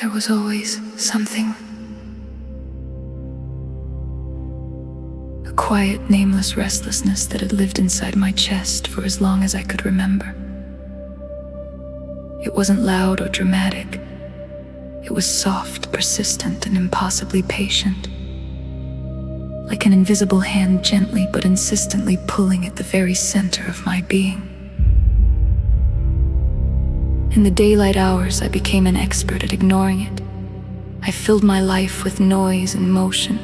There was always something. A quiet, nameless restlessness that had lived inside my chest for as long as I could remember. It wasn't loud or dramatic. It was soft, persistent, and impossibly patient. Like an invisible hand gently but insistently pulling at the very center of my being. In the daylight hours, I became an expert at ignoring it. I filled my life with noise and motion.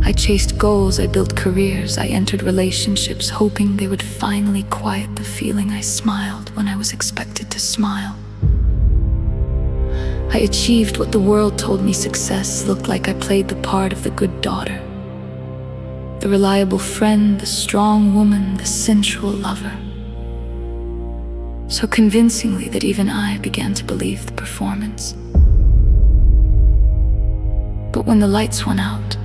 I chased goals, I built careers, I entered relationships, hoping they would finally quiet the feeling I smiled when I was expected to smile. I achieved what the world told me success looked like. I played the part of the good daughter, the reliable friend, the strong woman, the sensual lover. So convincingly that even I began to believe the performance. But when the lights went out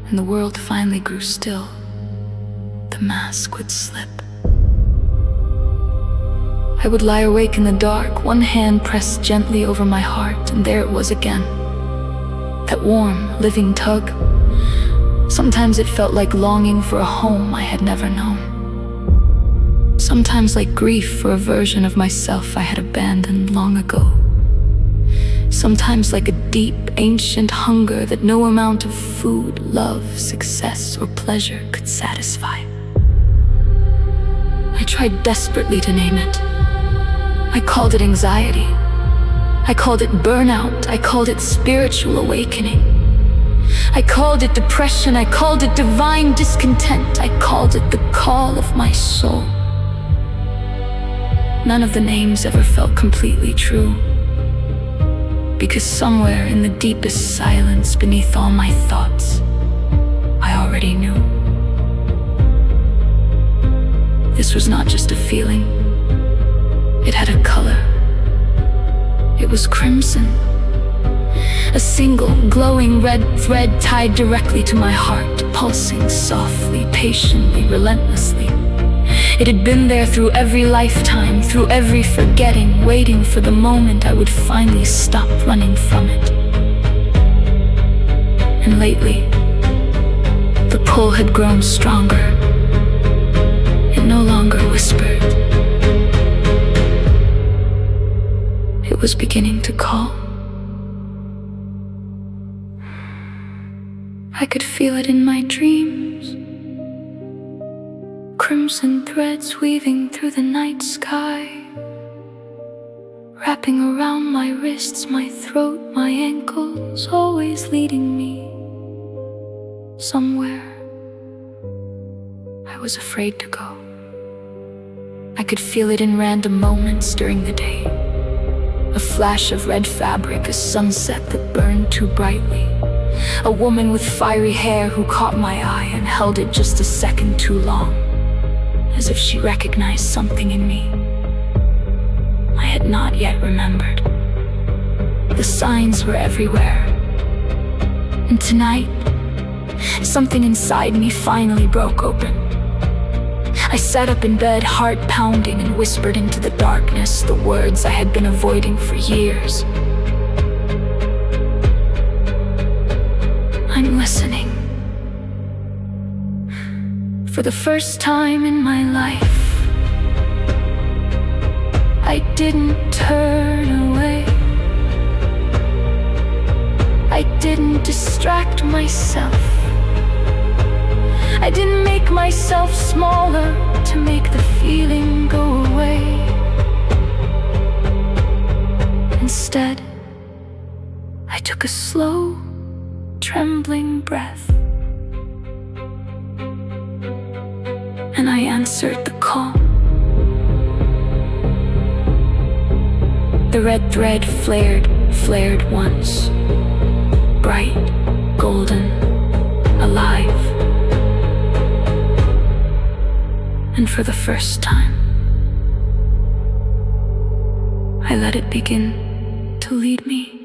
and the world finally grew still, the mask would slip. I would lie awake in the dark, one hand pressed gently over my heart, and there it was again. That warm, living tug. Sometimes it felt like longing for a home I had never known. Sometimes like grief for a version of myself I had abandoned long ago. Sometimes like a deep, ancient hunger that no amount of food, love, success, or pleasure could satisfy. I tried desperately to name it. I called it anxiety. I called it burnout. I called it spiritual awakening. I called it depression. I called it divine discontent. I called it the call of my soul. None of the names ever felt completely true, because somewhere in the deepest silence beneath all my thoughts, I already knew. This was not just a feeling. It had a color. It was crimson. A single, glowing red thread tied directly to my heart, pulsing softly, patiently, relentlessly. It had been there through every lifetime, through every forgetting, waiting for the moment I would finally stop running from it. And lately, the pull had grown stronger. It no longer whispered. It was beginning to call. I could feel it in my dreams. Crimson threads weaving through the night sky, wrapping around my wrists, my throat, my ankles, always leading me somewhere I was afraid to go. I could feel it in random moments during the day. A flash of red fabric, a sunset that burned too brightly. A woman with fiery hair who caught my eye and held it just a second too long, as if she recognized something in me I had not yet remembered. The signs were everywhere. And tonight, something inside me finally broke open. I sat up in bed, heart pounding, and whispered into the darkness the words I had been avoiding for years. I'm listening. For the first time in my life, I didn't turn away. I didn't distract myself. I didn't make myself smaller to make the feeling go away. Instead, I took a slow, trembling breath, and I answered the call. The red thread flared once, bright, golden, alive. And for the first time, I let it begin to lead me.